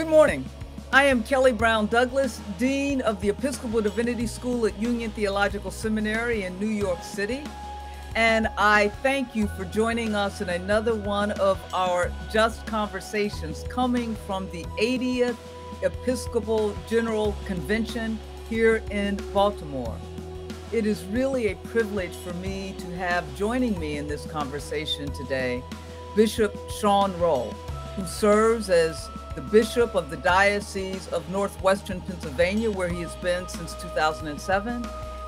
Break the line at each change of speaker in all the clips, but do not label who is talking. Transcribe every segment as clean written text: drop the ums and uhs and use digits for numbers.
Good morning. I am Kelly Brown Douglas, Dean of the Episcopal Divinity School at Union Theological Seminary in New York City. And I thank you for joining us in another one of our Just Conversations coming from the 80th Episcopal General Convention here in Baltimore. It is really a privilege for me to have joining me in this conversation today, Bishop Sean Rowe, who serves as the Bishop of the Diocese of Northwestern Pennsylvania, where he has been since 2007,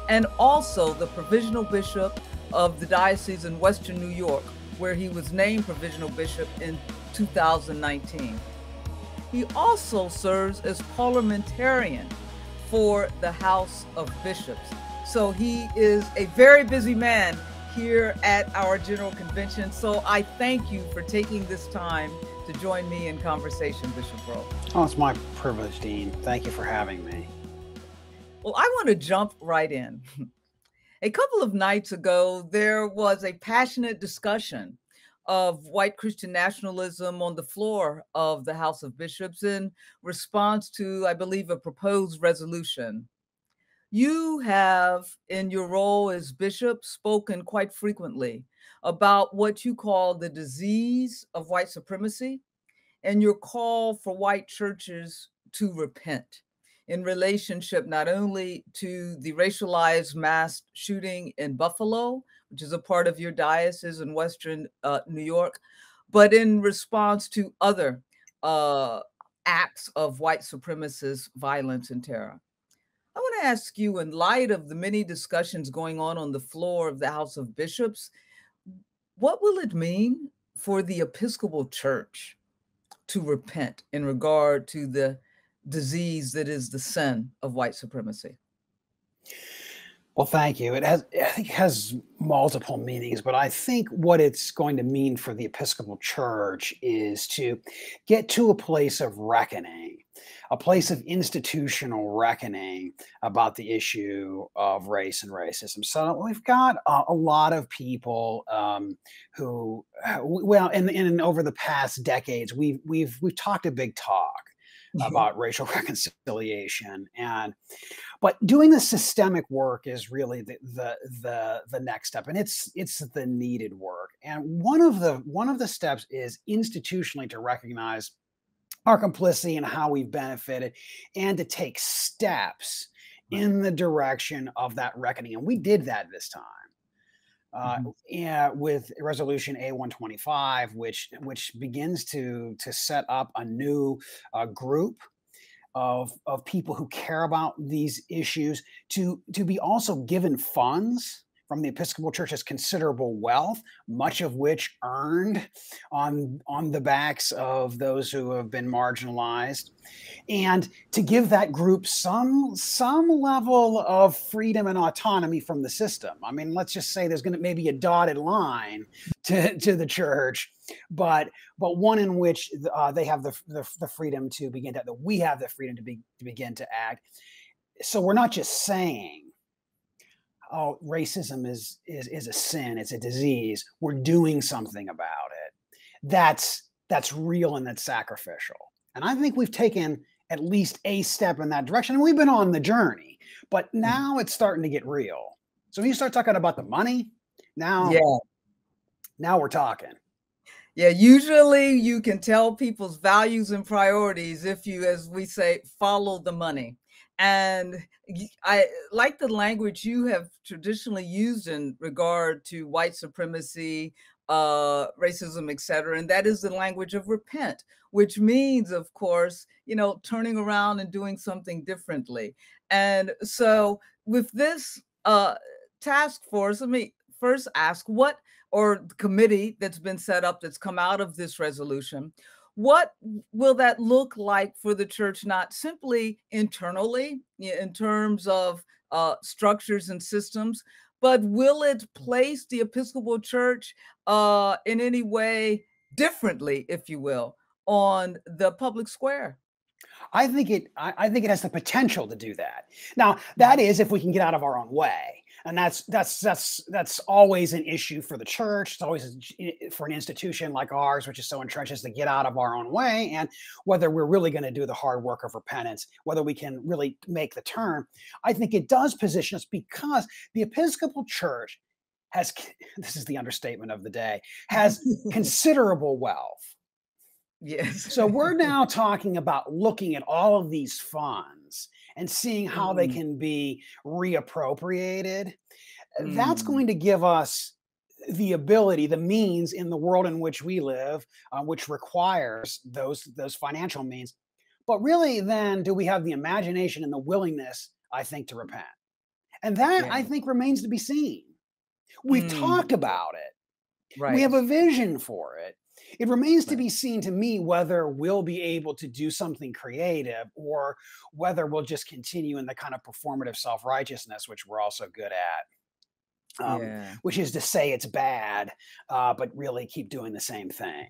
and also the Provisional Bishop of the Diocese in Western New York, where he was named Provisional Bishop in 2019. He also serves as parliamentarian for the House of Bishops. So he is a very busy man here at our General Convention. So I thank you for taking this time to join me in conversation, Bishop Rowe.
Oh, it's my privilege, Dean. Thank you for having me.
Well, I want to jump right in. A couple of nights ago, there was a passionate discussion of white Christian nationalism on the floor of the House of Bishops in response to, I believe, a proposed resolution. You have, in your role as bishop, spoken quite frequently about what you call the disease of white supremacy and your call for white churches to repent in relationship not only to the racialized mass shooting in Buffalo, which is a part of your diocese in Western New York, but in response to other acts of white supremacist violence and terror. I want to ask you, in light of the many discussions going on the floor of the House of Bishops, what will it mean for the Episcopal Church to repent in regard to the disease that is the sin of white supremacy?
Well, thank you. I think it has multiple meanings, but I think what it's going to mean for the Episcopal Church is to get to a place of reckoning, a place of institutional reckoning about the issue of race and racism. So we've got a lot of people who, well, and over the past decades, we've talked a big talk about racial reconciliation, but doing the systemic work is really the next step, and it's the needed work. And one of the steps is institutionally to recognize our complicity and how we've benefited, and to take steps in the direction of that reckoning. And we did that this time. With Resolution A125, which begins to set up a new group of people who care about these issues to be also given funds from the Episcopal Church's considerable wealth, much of which earned on the backs of those who have been marginalized, and to give that group some level of freedom and autonomy from the system. I mean, let's just say there's going to maybe a dotted line to the church, but one in which they have the freedom to begin to, that we have the freedom to begin to act. So we're not just saying, oh, racism is a sin, it's a disease. We're doing something about it. That's real and that's sacrificial. And I think we've taken at least a step in that direction. And we've been on the journey, but now it's starting to get real. So when you start talking about the money, now we're talking.
Yeah, usually you can tell people's values and priorities if you, as we say, follow the money. And I like the language you have traditionally used in regard to white supremacy, racism, et cetera. And that is the language of repent, which means, of course, turning around and doing something differently. And so with this task force, let me first ask or the committee that's been set up that's come out of this resolution, what will that look like for the church, not simply internally in terms of structures and systems, but will it place the Episcopal Church in any way differently, if you will, on the public square?
I think it has the potential to do that. Now, that is if we can get out of our own way. And that's always an issue for the church. It's always for an institution like ours, which is so entrenched, is to get out of our own way. And whether we're really going to do the hard work of repentance, whether we can really make the turn, I think it does position us, because the Episcopal Church has, this is the understatement of the day, has considerable wealth.
Yes.
So we're now talking about looking at all of these funds and seeing how they can be reappropriated. That's going to give us the ability, the means in the world in which we live, which requires those financial means. But really, then, do we have the imagination and the willingness, I think, to repent? And that, I think, remains to be seen. We've talked about it.
Right.
We have a vision for it. It remains to be seen, to me, whether we'll be able to do something creative, or whether we'll just continue in the kind of performative self-righteousness, which we're also good at, which is to say it's bad, but really keep doing the same thing.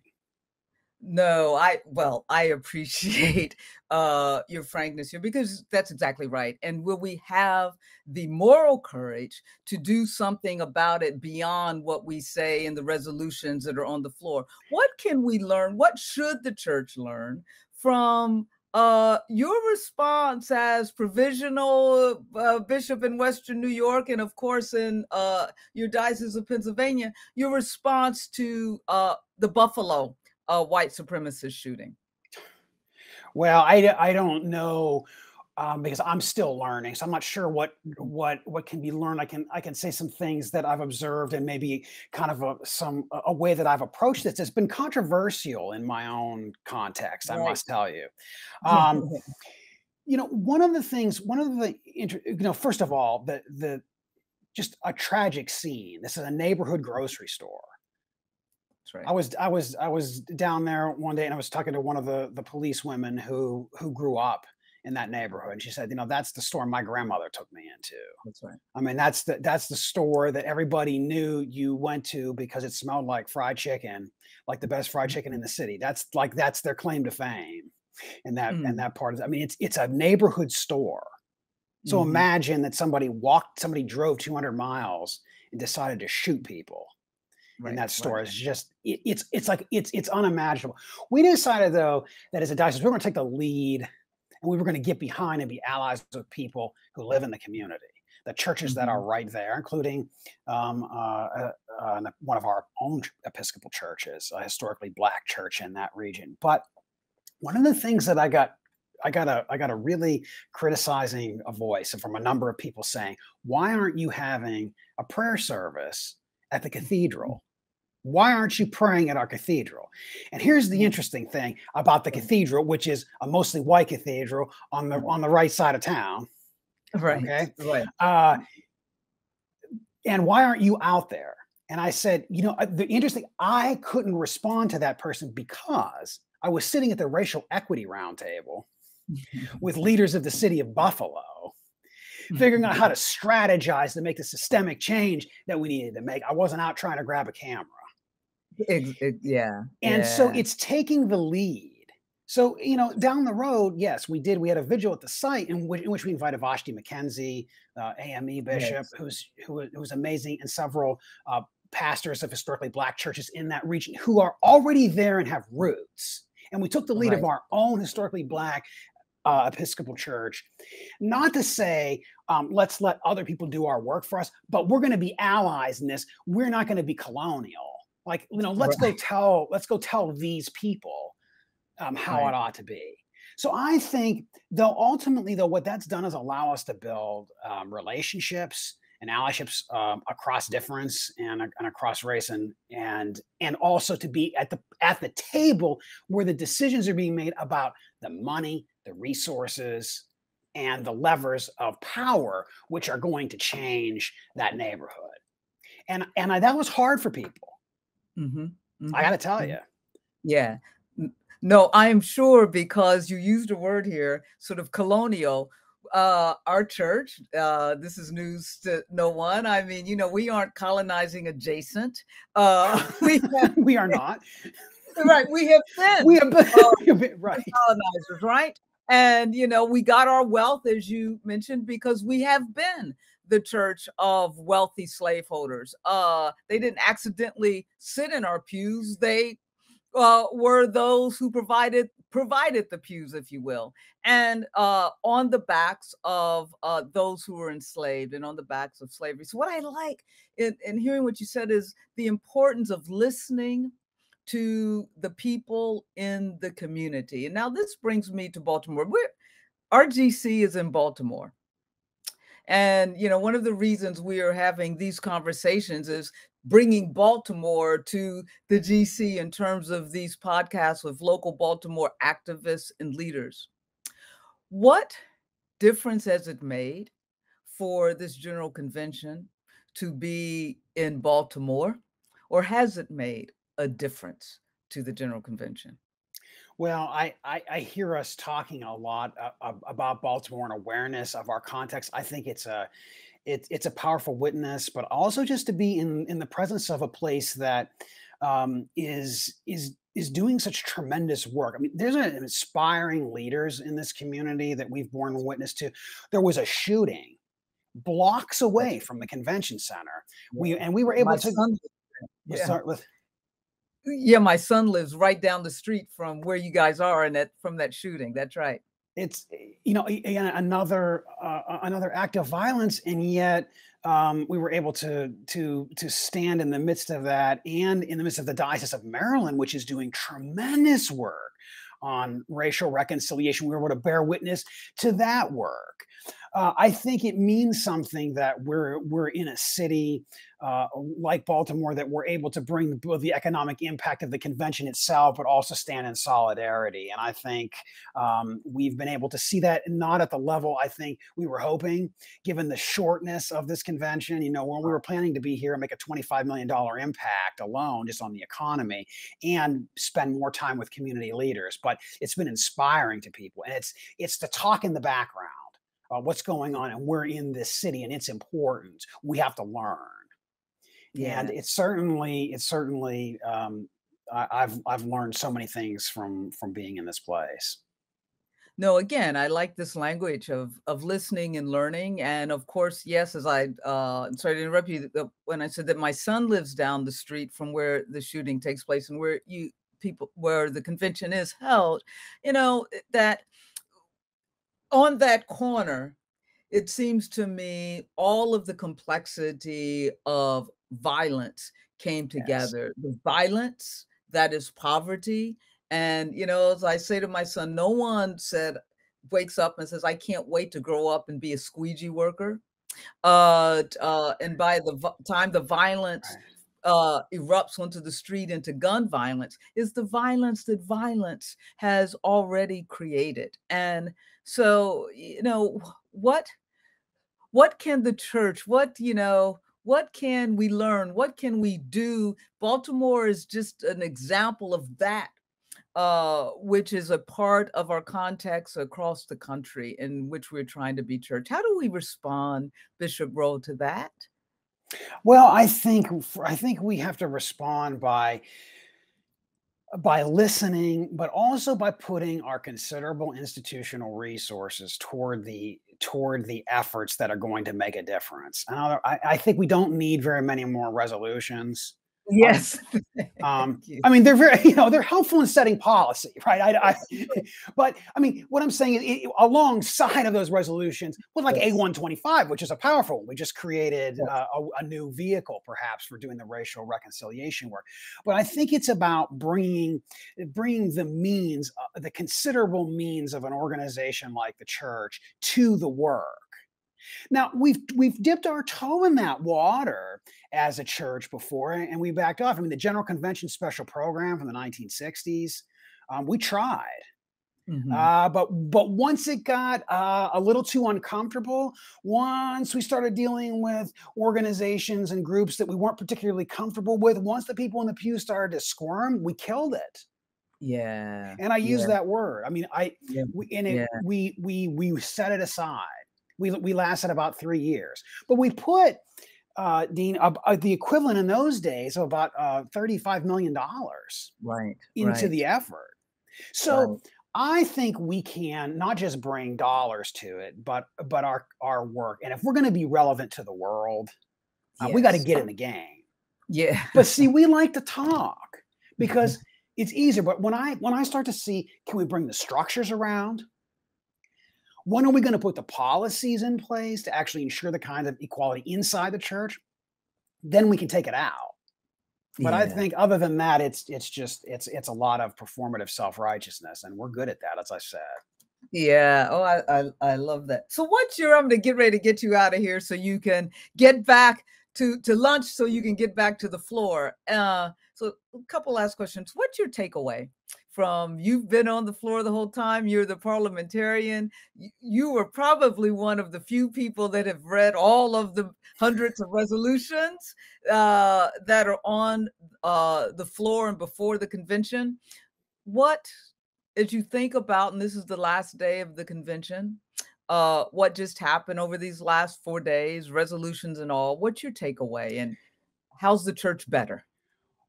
No, I appreciate your frankness here, because that's exactly right. And will we have the moral courage to do something about it beyond what we say in the resolutions that are on the floor? What can we learn? What should the church learn from your response as provisional bishop in Western New York, and of course in your Diocese of Pennsylvania, your response to the Buffalo white supremacist shooting?
Well, I don't know, because I'm still learning, so I'm not sure what can be learned. I can say some things that I've observed, and maybe kind of a way that I've approached this. It's been controversial in my own context, I must tell you. One of the first of all, the just a tragic scene. This is a neighborhood grocery store.
Right.
I was down there one day, and I was talking to one of the police women who grew up in that neighborhood. And she said, that's the store my grandmother took me into. That's right. I mean, that's the store that everybody knew you went to because it smelled like fried chicken, like the best fried chicken in the city. That's their claim to fame. And that part is, I mean, it's a neighborhood store. So imagine that somebody drove 200 miles and decided to shoot people. In that store. It's just it's unimaginable. We decided, though, that as a diocese, we were going to take the lead, and we were going to get behind and be allies with people who live in the community, the churches that are right there, including one of our own Episcopal churches, a historically Black church in that region. But one of the things that I got a really criticizing a voice from a number of people saying, why aren't you having a prayer service at the cathedral? Why aren't you praying at our cathedral? And here's the interesting thing about the cathedral, which is a mostly white cathedral on the right side of town.
Right.
Okay.
Right.
And why aren't you out there? And I said, I couldn't respond to that person because I was sitting at the racial equity roundtable with leaders of the city of Buffalo, figuring out how to strategize to make the systemic change that we needed to make. I wasn't out trying to grab a camera. So it's taking the lead. So, down the road, yes, we did. We had a vigil at the site in which we invited Vashti McKenzie, AME bishop, who's amazing, and several pastors of historically Black churches in that region who are already there and have roots. And we took the lead of our own historically Black Episcopal Church, not to say let's let other people do our work for us, but we're going to be allies in this. We're not going to be colonial. Let's go tell these people how it ought to be. So I think, ultimately, what that's done is allow us to build relationships and allyships across difference and across race, and also to be at the table where the decisions are being made about the money, the resources, and the levers of power, which are going to change that neighborhood. And that was hard for people. I got to tell you.
Yeah. No, I'm sure, because you used a word here, sort of colonial. Our church, this is news to no one. I mean, we aren't colonizing adjacent.
We are not.
Right. We have been.
Right.
Colonizers, right? And, we got our wealth, as you mentioned, because we have been the church of wealthy slaveholders. They didn't accidentally sit in our pews. They were those who provided the pews, if you will, and on the backs of those who were enslaved and on the backs of slavery. So what I like in hearing what you said is the importance of listening to the people in the community. And now this brings me to Baltimore. Our GC is in Baltimore. And, one of the reasons we are having these conversations is bringing Baltimore to the GC in terms of these podcasts with local Baltimore activists and leaders. What difference has it made for this General Convention to be in Baltimore, or has it made a difference to the General Convention?
Well, I hear us talking a lot about Baltimore and awareness of our context. I think it's a powerful witness, but also just to be in the presence of a place that is doing such tremendous work. I mean, there's an inspiring leaders in this community that we've borne witness to. There was a shooting blocks away from the convention center. We were able to start with.
Yeah, my son lives right down the street from where you guys are, and from that shooting. That's right.
It's again another act of violence, and yet we were able to stand in the midst of that, and in the midst of the Diocese of Maryland, which is doing tremendous work on racial reconciliation. We were able to bear witness to that work. I think it means something that we're in a city like Baltimore, that we're able to bring both the economic impact of the convention itself, but also stand in solidarity. And I think we've been able to see that, not at the level I think we were hoping, given the shortness of this convention. When we were planning to be here and make a $25 million impact alone just on the economy and spend more time with community leaders. But it's been inspiring to people. And it's the talk in the background. What's going on, and we're in this city, and it's important. We have to learn, and it's certainly. I've learned so many things from being in this place.
No, again, I like this language of listening and learning, and of course, yes, as I sorry to interrupt you, when I said that my son lives down the street from where the shooting takes place and where the convention is held, that. On that corner, it seems to me all of the complexity of violence came together. Yes. The violence that is poverty. And, as I say to my son, no one wakes up and says, I can't wait to grow up and be a squeegee worker. And by the time the violence erupts onto the street into gun violence, is the violence that violence has already created. And so, what can the church, what can we learn? What can we do? Baltimore is just an example of that, which is a part of our context across the country in which we're trying to be church. How do we respond, Bishop Rowe, to that?
Well, I think we have to respond by listening, but also by putting our considerable institutional resources toward the efforts that are going to make a difference. And I think we don't need very many more resolutions.
Yes.
I mean, they're very, they're helpful in setting policy, right? But I mean, what I'm saying is, alongside of those resolutions, with like A125, which is a powerful one, we just created a new vehicle, perhaps, for doing the racial reconciliation work. But I think it's about bringing the means, the considerable means of an organization like the church to the work. Now, we've dipped our toe in that water as a church before, and we backed off. I mean, the General Convention special program from the 1960s, we tried. Mm-hmm. But once it got a little too uncomfortable, once we started dealing with organizations and groups that we weren't particularly comfortable with, once the people in the pew started to squirm, we killed it.
Yeah.
And I use that word. I mean, we set it aside. We lasted about 3 years, but we put, Dean, the equivalent in those days of about $35 million into the effort. So I think we can not just bring dollars to it, but our work. And if we're going to be relevant to the world, we got to
Yes.
get in the game.
Yeah.
But see, we like to talk because
Mhm.
it's easier. But when I start to see, can we bring the structures around? When are we going to put the policies in place to actually ensure the kind of equality inside the church? Then we can take it out. But I
Yeah.
think other than that, it's a lot of performative self-righteousness, and we're good at that, as I said.
Yeah. Oh, I love that. So what's your I'm gonna get ready to get you out of here so you can get back to lunch so you can get back to the floor. So a couple last questions. What's your takeaway from you've been on the floor the whole time? You're the parliamentarian. You were probably one of the few people that have read all of the hundreds of resolutions that are on the floor and before the convention. What, as you think about, and this is the last day of the convention, what just happened over these last 4 days, resolutions and all, what's your takeaway and how's the church better?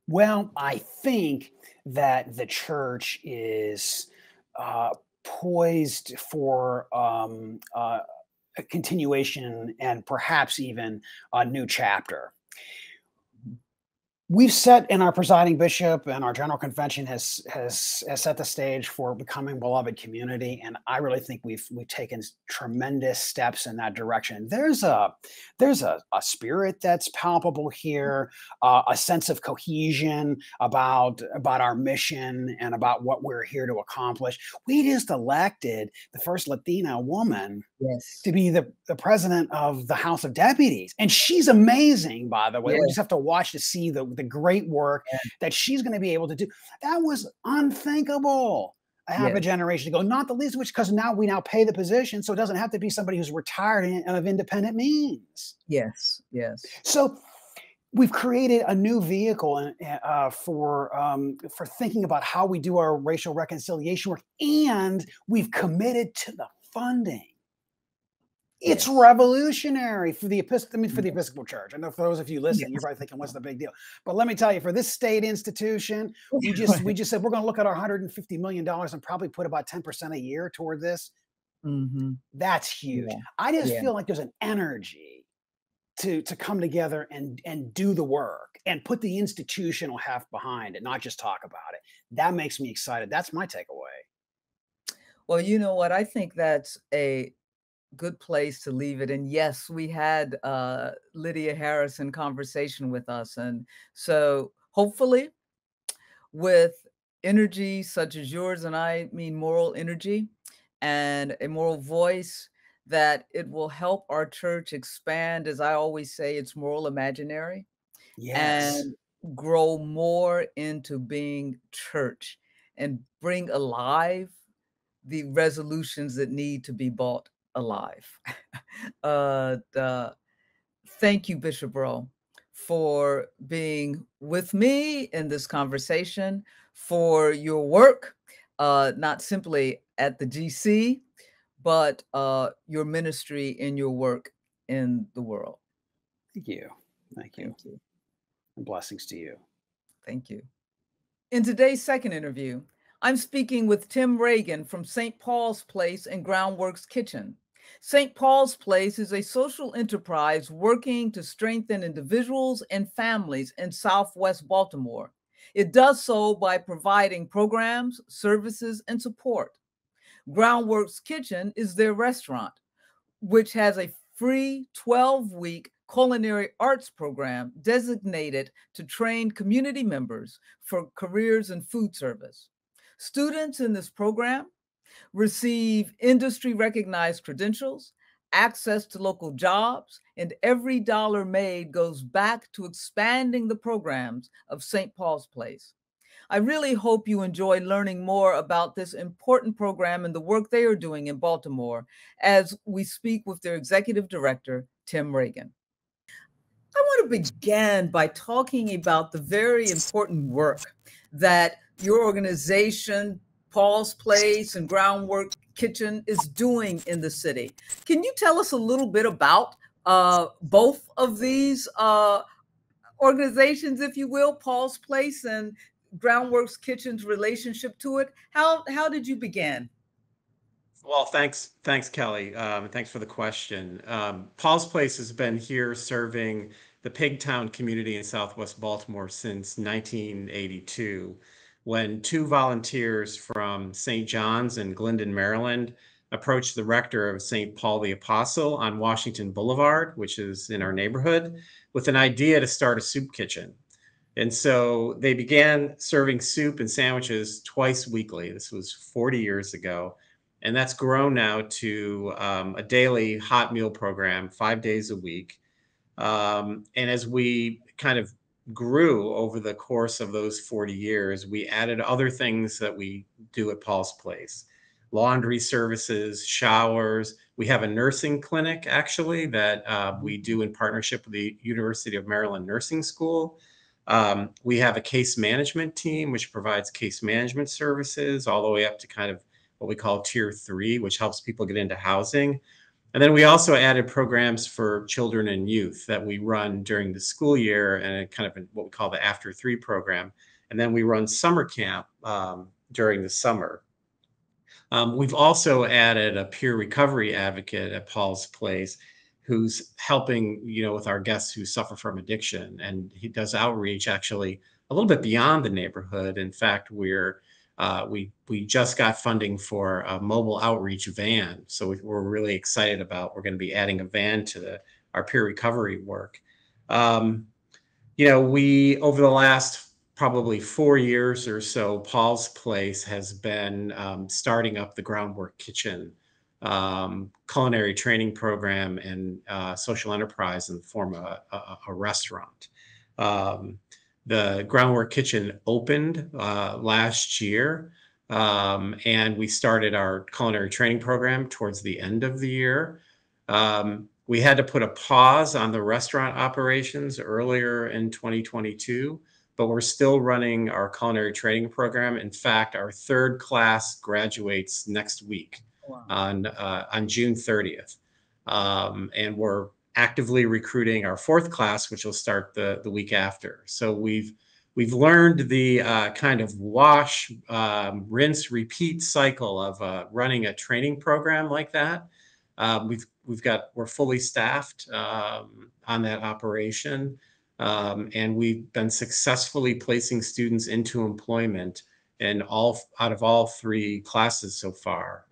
Well, I think that the church is uh, poised for a continuation and perhaps even a new chapter. We've set, and our presiding bishop and our general convention has set the stage for becoming beloved community, and I really think we've taken tremendous steps in that direction. There's a spirit that's palpable here, a sense of cohesion about our mission and about what we're here to accomplish. We just elected the first Latina woman
Yes.
to be the president of the House of Deputies. And she's amazing, by the way.
Yeah.
We just have to watch to see the great work that she's going to be able to do. That was unthinkable a half a
Yes.
generation ago, not the least of which because now we now pay the position. So it doesn't have to be somebody who's retired and of independent means.
Yes. Yes.
So we've created a new vehicle for thinking about how we do our racial reconciliation work, and we've committed to the funding. It's
Yes.
revolutionary for the for the
Yeah.
Episcopal Church. I know for those of you listening, you're
Yes.
probably thinking, "What's the big deal?" But let me tell you, for this state institution, we just said we're going to look at our $150 million and probably put about 10% a year toward this.
Mhm.
That's huge.
Yeah.
I just
Yeah.
feel like there's an energy to come together and do the work and put the institutional half behind it, not just talk about it. That makes me excited. That's my takeaway.
Well, you know what? I think that's a good place to leave it. And yes, we had Lydia Harris in conversation with us. And so hopefully, with energy such as yours, and I mean moral energy and a moral voice, that it will help our church expand, as I always say, its moral imaginary
Yes.
and grow more into being church and bring alive the resolutions that need to be brought alive. Thank you, Bishop Rowe, for being with me in this conversation, for your work, not simply at the GC, but your ministry and your work in the world.
Thank you. Thank you.
Thank you.
And blessings to you.
Thank you. In today's second interview, I'm speaking with Tim Regan from St. Paul's Place and Groundworks Kitchen. St. Paul's Place is a social enterprise working to strengthen individuals and families in Southwest Baltimore. It does so by providing programs, services, and support. Groundworks Kitchen is their restaurant, which has a free 12-week culinary arts program designated to train community members for careers in food service. Students in this program receive industry recognized credentials, access to local jobs, and every dollar made goes back to expanding the programs of St. Paul's Place. I really hope you enjoy learning more about this important program and the work they are doing in Baltimore as we speak with their executive director, Tim Regan. I want to begin by talking about the very important work that your organization, Paul's Place and Groundwork Kitchen, is doing in the city. Can you tell us a little bit about both of these organizations, if you will, Paul's Place and Groundworks Kitchen's relationship to it? How did you begin?
Well, thanks, Kelly. Thanks for the question. Paul's Place has been here serving the Pigtown community in Southwest Baltimore since 1982, when two volunteers from St. John's in Glendon, Maryland, approached the rector of St. Paul the Apostle on Washington Boulevard, which is in our neighborhood, with an idea to start a soup kitchen. And so they began serving soup and sandwiches twice weekly. This was 40 years ago. And that's grown now to a daily hot meal program, 5 days a week. And as we kind of grew over the course of those 40 years, we added other things that we do at Paul's Place: laundry services, showers. We have a nursing clinic, actually, that we do in partnership with the University of Maryland Nursing School. We have a case management team, which provides case management services all the way up to kind of what we call Tier 3, which helps people get into housing. And then we also added programs for children and youth that we run during the school year, and kind of what we call the After 3 program. And then we run summer camp during the summer. We've also added a peer recovery advocate at Paul's Place who's helping, with our guests who suffer from addiction. And he does outreach actually a little bit beyond the neighborhood. In fact, we just got funding for a mobile outreach van. So we're really excited about, we're going to be adding a van to our peer recovery work. We, over the last probably 4 years or so, Paul's Place has been starting up the Groundwork Kitchen culinary training program and social enterprise in the form of a restaurant. The Groundwork Kitchen opened last year, and we started our culinary training program towards the end of the year. We had to put a pause on the restaurant operations earlier in 2022, but we're still running our culinary training program. In fact, our third class graduates next week. Wow. on June 30th. And we're actively recruiting our fourth class, which will start the week after. So we've learned the kind of wash, rinse, repeat cycle of running a training program like that. We're fully staffed on that operation, and we've been successfully placing students into employment out of all three classes so far.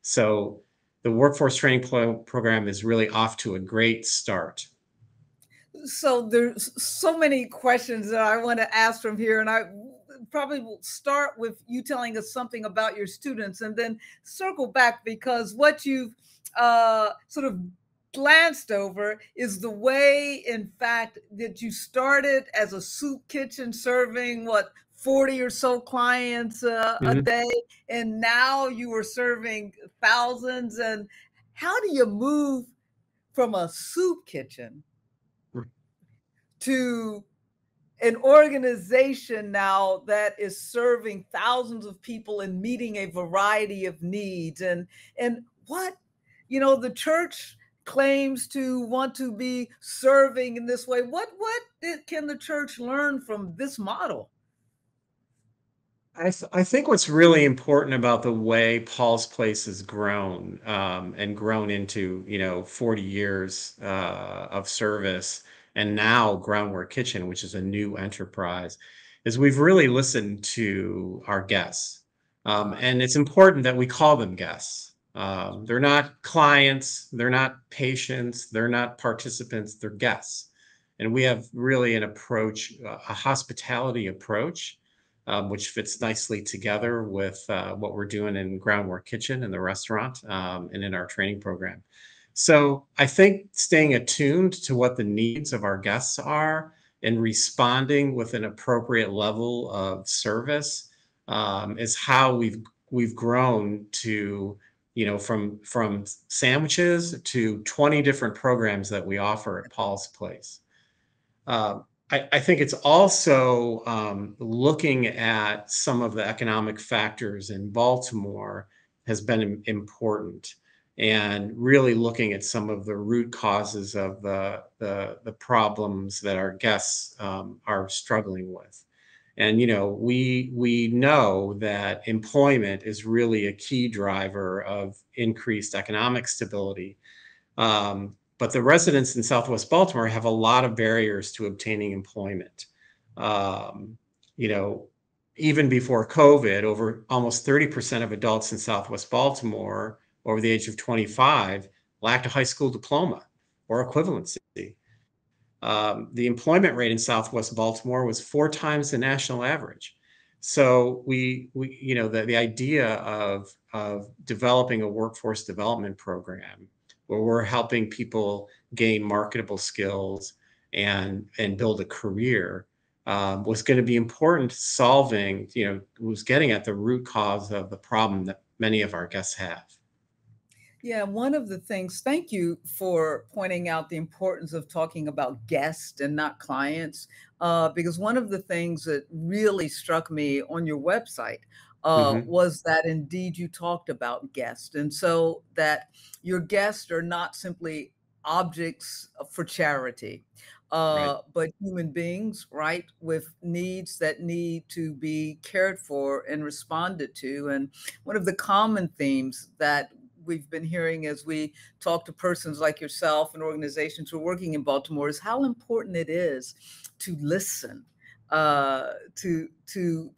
So the workforce training program is really off to a great start.
So there's so many questions that I want to ask from here, and I probably will start with you telling us something about your students and then circle back, because what you've sort of glanced over is the way, in fact, that you started as a soup kitchen serving 40 or so clients a day, and now you are serving thousands. And how do you move from a soup kitchen to an organization now that is serving thousands of people and meeting a variety of needs? And what, the church claims to want to be serving in this way. What can the church learn from this model?
I think what's really important about the way Paul's Place has grown and grown into 40 years of service, and now Groundwork Kitchen, which is a new enterprise, is we've really listened to our guests. And it's important that we call them guests. They're not clients, they're not patients, they're not participants, they're guests. And we have really an approach, a hospitality approach, which fits nicely together with what we're doing in Groundwork Kitchen and the restaurant and in our training program. So I think staying attuned to what the needs of our guests are and responding with an appropriate level of service is how we've grown to, from sandwiches to 20 different programs that we offer at Paul's Place. I think it's also looking at some of the economic factors in Baltimore has been important, and really looking at some of the root causes of the problems that our guests are struggling with. And, we know that employment is really a key driver of increased economic stability. But the residents in Southwest Baltimore have a lot of barriers to obtaining employment. You know, Even before COVID, over almost 30% of adults in Southwest Baltimore over the age of 25 lacked a high school diploma or equivalency. The employment rate in Southwest Baltimore was 4 times the national average. So the idea of developing a workforce development program where we're helping people gain marketable skills and build a career was going to be important to solving, was getting at the root cause of the problem that many of our guests have.
Yeah, one of the things, thank you for pointing out the importance of talking about guests and not clients, because one of the things that really struck me on your website
Mm-hmm.
was that indeed you talked about guests. And so that your guests are not simply objects for charity,
Right.
but human beings, right, with needs that need to be cared for and responded to. And one of the common themes that we've been hearing as we talk to persons like yourself and organizations who are working in Baltimore is how important it is to listen to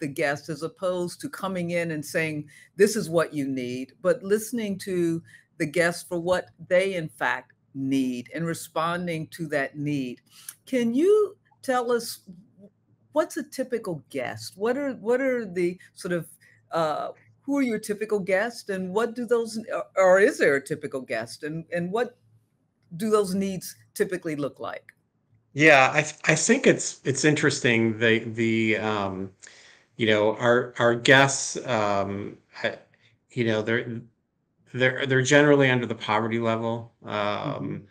the guest, as opposed to coming in and saying, this is what you need, but listening to the guest for what they in fact need and responding to that need. Can you tell us what's a typical guest? What are the sort of who are your typical guests, and what do those, or is there a typical guest, and what do those needs typically look like?
Yeah, I think it's interesting. Our guests, they're generally under the poverty level.
Mhm.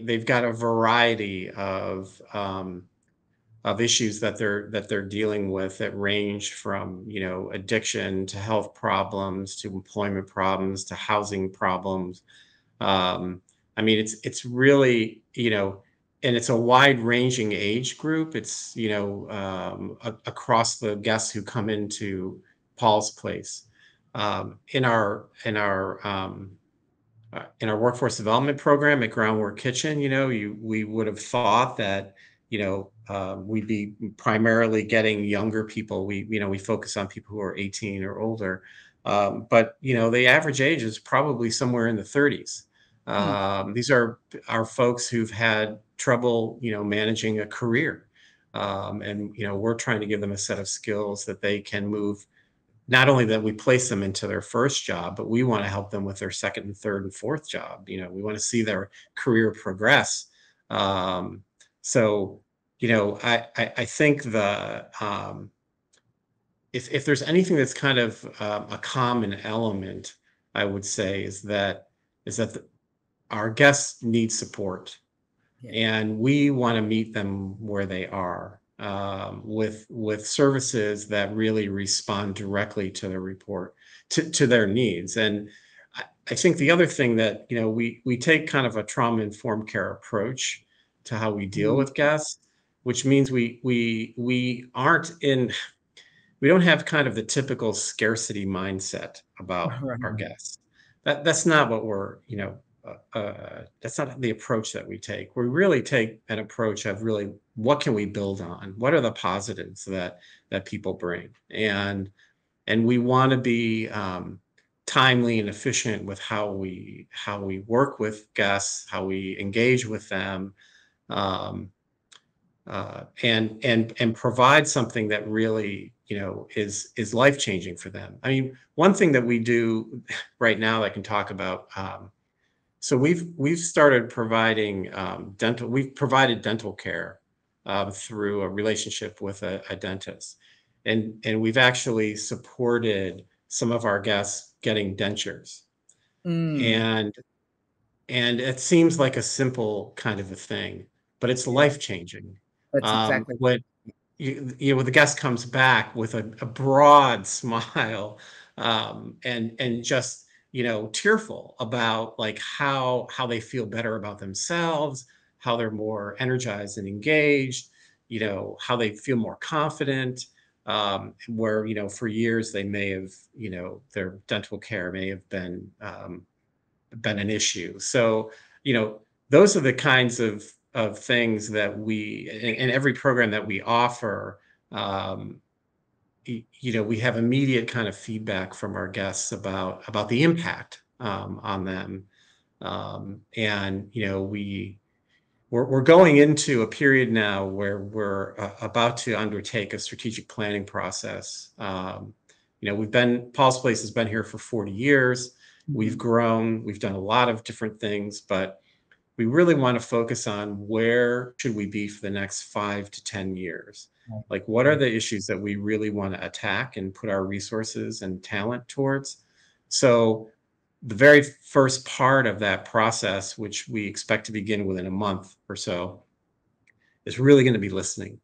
They've got a variety of issues that they're dealing with that range from, addiction to health problems to employment problems to housing problems. I mean, it's really, and it's a wide ranging age group. It's, across the guests who come into Paul's Place. In our workforce development program at Groundwork Kitchen, we would have thought that, we'd be primarily getting younger people. We focus on people who are 18 or older. But the average age is probably somewhere in the 30s.
Hmm.
These are folks who've had trouble, managing a career. And we're trying to give them a set of skills that they can move, not only that we place them into their first job, but we want to help them with their second and third and fourth job. We want to see their career progress. Um, so, I think if there's anything that's kind of a common element, I would say is that our guests need support,
Yeah.
and we want to meet them where they are, with services that really respond directly to their report, to their needs. And I think the other thing that, we take kind of a trauma informed care approach to how we deal
Mm.
with guests, which means we don't have kind of the typical scarcity mindset about our
Right.
guests. That's not what that's not the approach that we take. We really take an approach of really, what can we build on? What are the positives that people bring? And we want to be timely and efficient with how we work with guests, how we engage with them, um, and provide something that really, is life changing for them. I mean, one thing that we do right now that I can talk about. So we've started providing dental. We've provided dental care through a relationship with a dentist, and we've actually supported some of our guests getting dentures.
Mm.
And it seems like a simple kind of a thing, but it's
Yeah,
life changing.
that's exactly.
When when the guest comes back with a broad smile, and just, tearful about like how they feel better about themselves, how they're more energized and engaged, how they feel more confident, where, for years they may have, their dental care may have been an issue. So, those are the kinds of things that we, in every program that we offer, we have immediate kind of feedback from our guests about the impact on them. And, we're going into a period now where we're about to undertake a strategic planning process. Paul's Place has been here for 40 years. We've grown, we've done a lot of different things, but we really want to focus on where should we be for the next 5 to 10 years? Like, what are the issues that we really want to attack and put our resources and talent towards? So the very first part of that process, which we expect to begin within a month or so, is really going to be listening.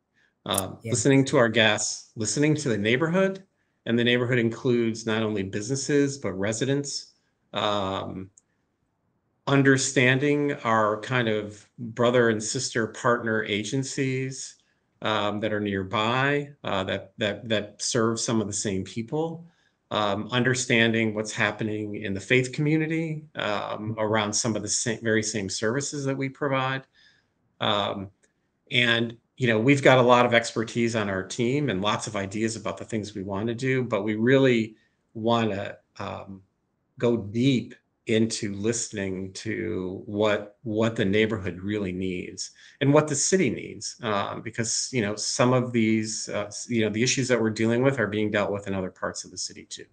Listening to our guests, listening to the neighborhood. And the neighborhood includes not only businesses, but residents. Understanding our kind of brother and sister partner agencies that are nearby, that serve some of the same people. Understanding what's happening in the faith community around some of the very same services that we provide. And, we've got a lot of expertise on our team and lots of ideas about the things we want to do, but we really want to go deep into listening to what the neighborhood really needs and what the city needs, because some of these the issues that we're dealing with are being dealt with in other parts of the city too.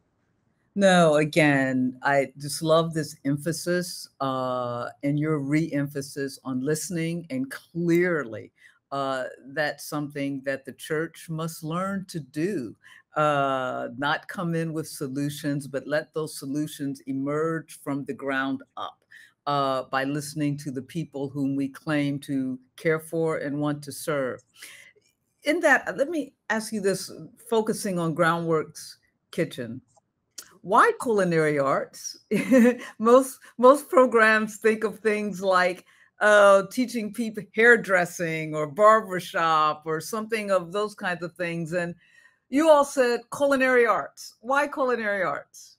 No, again, I just love this emphasis and your re-emphasis on listening, and clearly that's something that the church must learn to do. Not come in with solutions, but let those solutions emerge from the ground up by listening to the people whom we claim to care for and want to serve. In that, let me ask you this, focusing on Groundworks Kitchen. Why culinary arts? most programs think of things like teaching people hairdressing or barbershop or something of those kinds of things. And you all said culinary arts. Why culinary arts?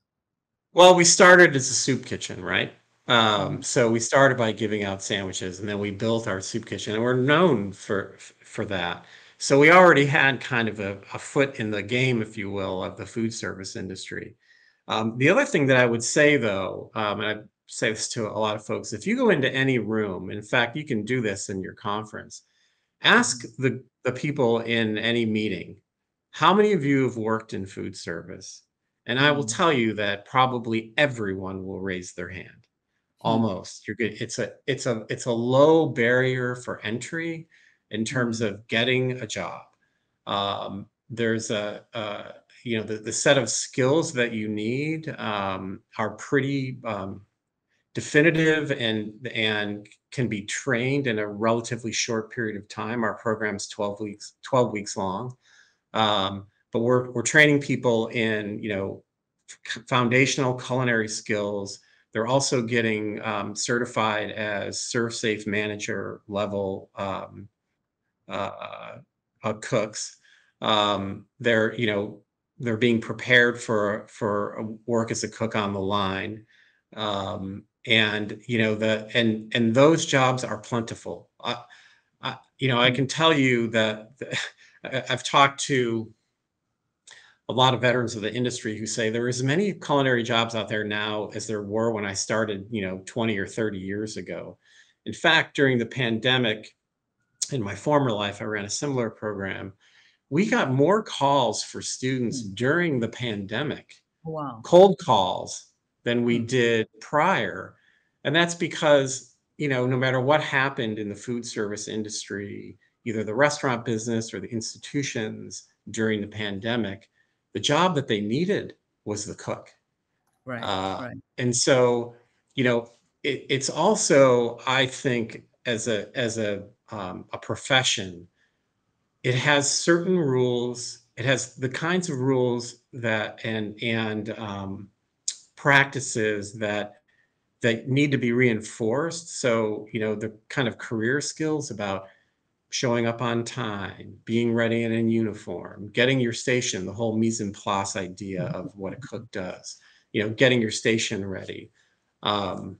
Well, we started as a soup kitchen, right? So we started by giving out sandwiches, and then we built our soup kitchen, and we're known for that. So we already had kind of a foot in the game, if you will, of the food service industry. The other thing that I would say, though, and I say this to a lot of folks, if you go into any room, in fact, you can do this in your conference, ask the people in any meeting, how many of you have worked in food service? And I will tell you that probably everyone will raise their hand. Almost. You're good. It's a low barrier for entry in terms of getting a job. There's the set of skills that you need are pretty definitive and can be trained in a relatively short period of time. Our program's 12 weeks long. But we're training people in, foundational culinary skills. They're also getting certified as ServSafe manager level cooks. They're being prepared for work as a cook on the line. And those jobs are plentiful. I can tell you that I've talked to a lot of veterans of the industry who say there are as many culinary jobs out there now as there were when I started, 20 or 30 years ago. In fact, during the pandemic, in my former life, I ran a similar program. We got more calls for students during the pandemic, cold calls, than we did prior. And that's because, no matter what happened in the food service industry, either the restaurant business or the institutions during the pandemic, the job that they needed was the cook.
Right.
And so, it's also, I think, as a profession, it has certain rules. It has the kinds of rules that and practices that need to be reinforced. So, the kind of career skills about showing up on time, being ready and in uniform, getting your station, the whole mise en place idea of what a cook does, getting your station ready. And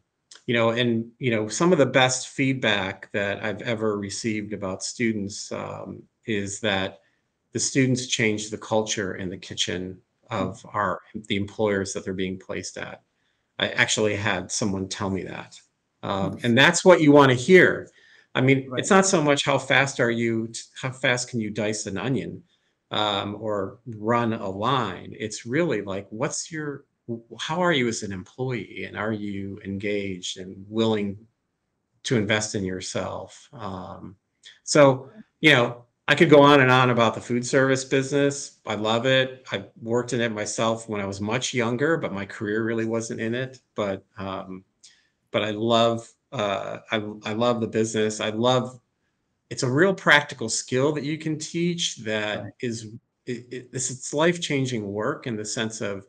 some of the best feedback that I've ever received about students is that the students change the culture in the kitchen of the employers that they're being placed at. I actually had someone tell me that. And that's what you want to hear. I mean, It's not so much how fast can you dice an onion or run a line. It's really like, how are you as an employee, and are you engaged and willing to invest in yourself? I could go on and on about the food service business. I love it. I worked in it myself when I was much younger, but my career really wasn't in it. But I love the business. It's a real practical skill that you can teach that it's life-changing work, in the sense of,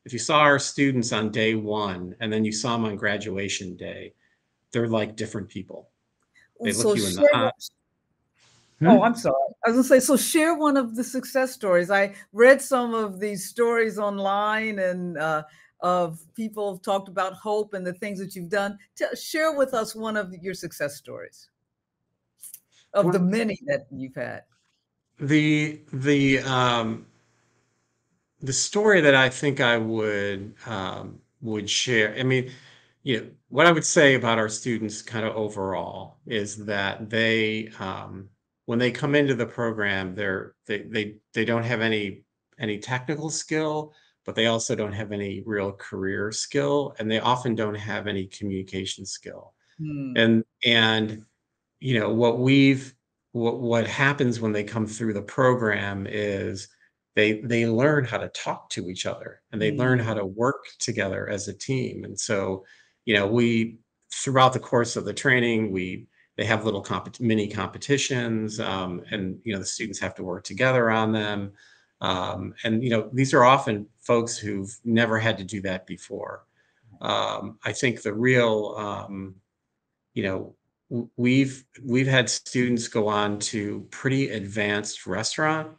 if you saw our students on day one and then you saw them on graduation day, they're like different people. They look you in the eye.
Oh, I'm sorry. I was gonna say, so share one of the success stories. I read some of these stories online, and of people talked about hope and the things that you've done. Share with us one of your success stories of the many that you've had.
The story that I think I would share, what I would say about our students kind of overall is that they, when they come into the program, they don't have any technical skill, but they also don't have any real career skill, and they often don't have any communication skill. And what happens when they come through the program is they learn how to talk to each other, and they learn how to work together as a team. And so, throughout the course of the training, they have little mini competitions, and the students have to work together on them. And these are often folks who've never had to do that before. I think the real, we've had students go on to pretty advanced restaurant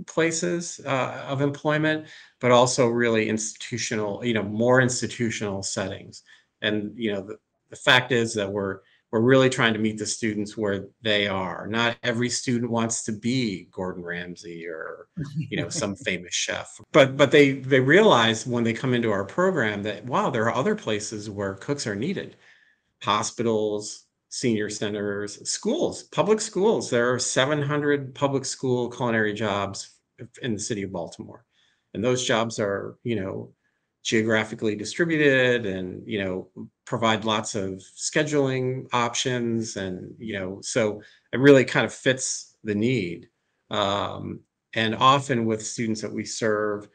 places of employment, but also really institutional, more institutional settings. And the fact is that we're really trying to meet the students where they are. Not every student wants to be Gordon Ramsay or some famous chef, but they realize when they come into our program that, wow, there are other places where cooks are needed. Hospitals, senior centers, schools, public schools. There are 700 public school culinary jobs in the city of Baltimore, and those jobs are geographically distributed, and provide lots of scheduling options, and so it really kind of fits the need. And often with students that we serve,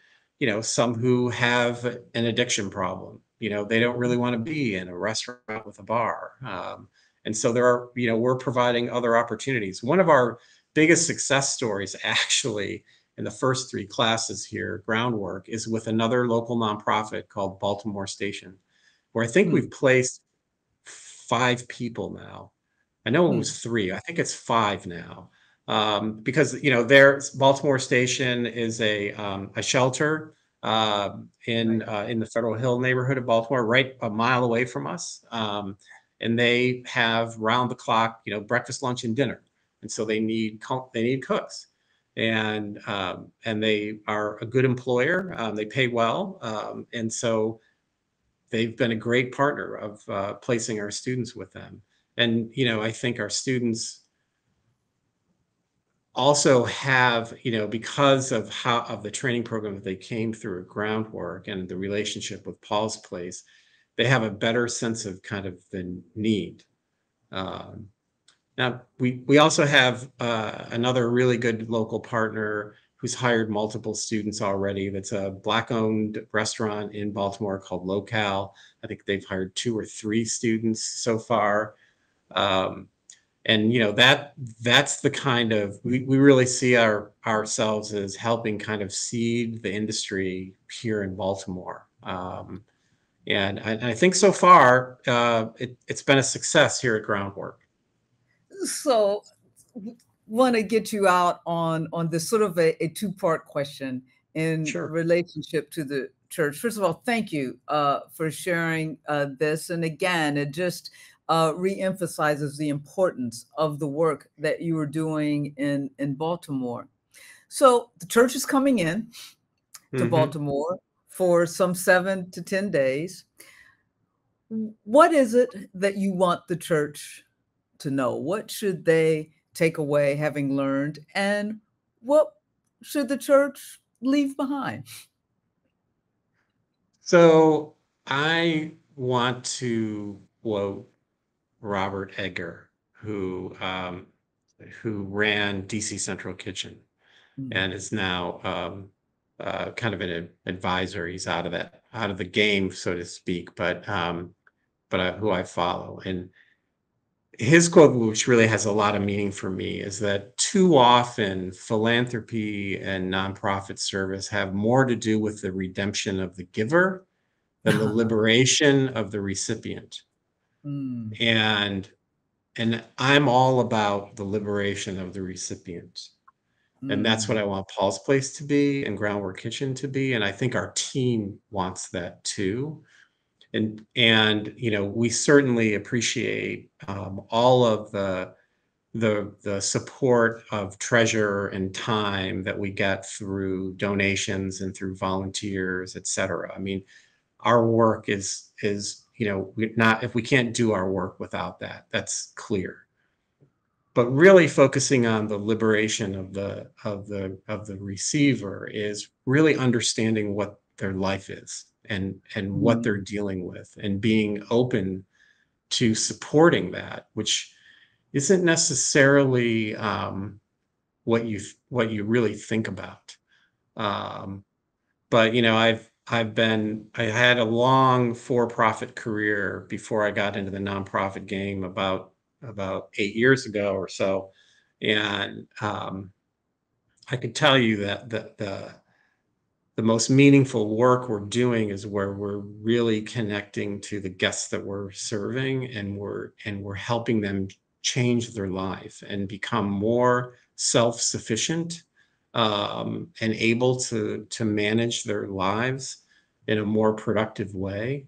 some who have an addiction problem, they don't really want to be in a restaurant with a bar. And so there are, we're providing other opportunities. One of our biggest success stories, actually, in the first 3 classes here, Groundwork, is with another local nonprofit called Baltimore Station, where I think we've placed 5 people now. I know it was 3. I think it's 5 now. Because Baltimore Station is a shelter in the Federal Hill neighborhood of Baltimore, right a mile away from us. And they have round the clock, breakfast, lunch, and dinner, and so they need cooks. And they are a good employer. They pay well, and so they've been a great partner of placing our students with them. And I think our students also have, because of the training program that they came through at Groundwork and the relationship with Paul's Place, they have a better sense of kind of the need. Now, we also have another really good local partner who's hired multiple students already. That's a Black-owned restaurant in Baltimore called Locale. I think they've hired 2 or 3 students so far. And that's the kind of, we really see ourselves as helping kind of seed the industry here in Baltimore. And I think so far it's been a success here at Groundwork.
So want to get you out on this sort of a two-part question in
Sure.
relationship to the church. First of all, thank you for sharing this. And again, it just reemphasizes the importance of the work that you were doing in Baltimore. So the church is coming in to Baltimore for some 7 to 10 days. What is it that you want the church to know? What should they take away having learned? And what should the church leave behind?
So I want to quote Robert Edgar, who ran DC Central Kitchen and is now kind of an advisor. He's out of the game, so to speak, but who I follow. And his quote, which really has a lot of meaning for me, is that too often philanthropy and nonprofit service have more to do with the redemption of the giver than the liberation of the recipient. And I'm all about the liberation of the recipient. And that's what I want Paul's Place to be and Groundwork Kitchen to be. And I think our team wants that too. And you know, we certainly appreciate all of the support of treasure and time that we get through donations and through volunteers, et cetera. I mean, our work is you know, if we can't do our work without that, that's clear. But really focusing on the liberation of the receiver is really understanding what their life is and what they're dealing with, and being open to supporting that, which isn't necessarily what you really think about. But you know, I had a long for-profit career before I got into the nonprofit game about 8 years ago or so, and I could tell you that the most meaningful work we're doing is where we're really connecting to the guests that we're serving, and we're helping them change their life and become more self-sufficient and able to manage their lives in a more productive way.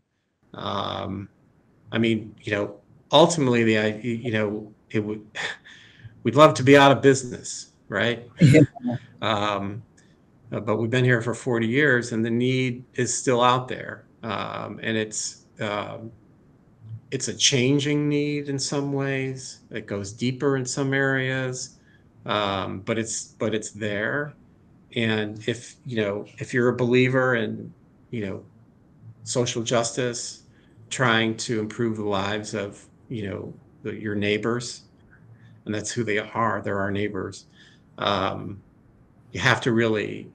I mean, you know, ultimately, we'd love to be out of business, right? But we've been here for 40 years, and the need is still out there, and it's a changing need in some ways. It goes deeper in some areas, but it's there. And if you're a believer in social justice, trying to improve the lives of your neighbors, and that's who they are. They're our neighbors. You have to really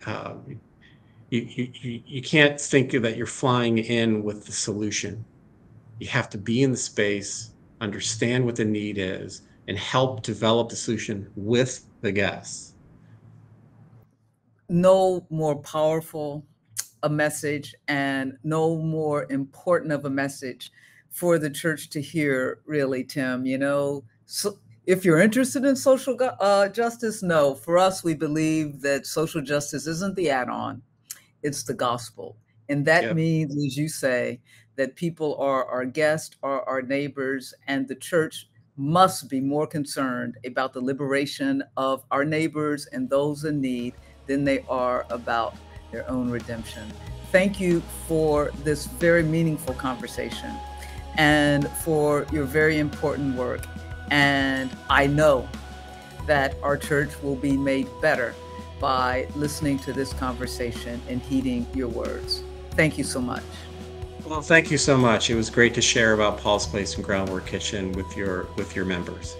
you can't think that you're flying in with the solution. You have to be in the space, understand what the need is, and help develop the solution with the guests.
No more powerful a message and no more important of a message for the church to hear, really, Tim. So if you're interested in social justice, no. For us, we believe that social justice isn't the add-on, it's the gospel. And that means, as you say, that people are our guests, are our neighbors, and the church must be more concerned about the liberation of our neighbors and those in need than they are about their own redemption. Thank you for this very meaningful conversation and for your very important work. And I know that our church will be made better by listening to this conversation and heeding your words. Thank you so much.
Well, thank you so much. It was great to share about Paul's Place and Groundwork Kitchen with your members.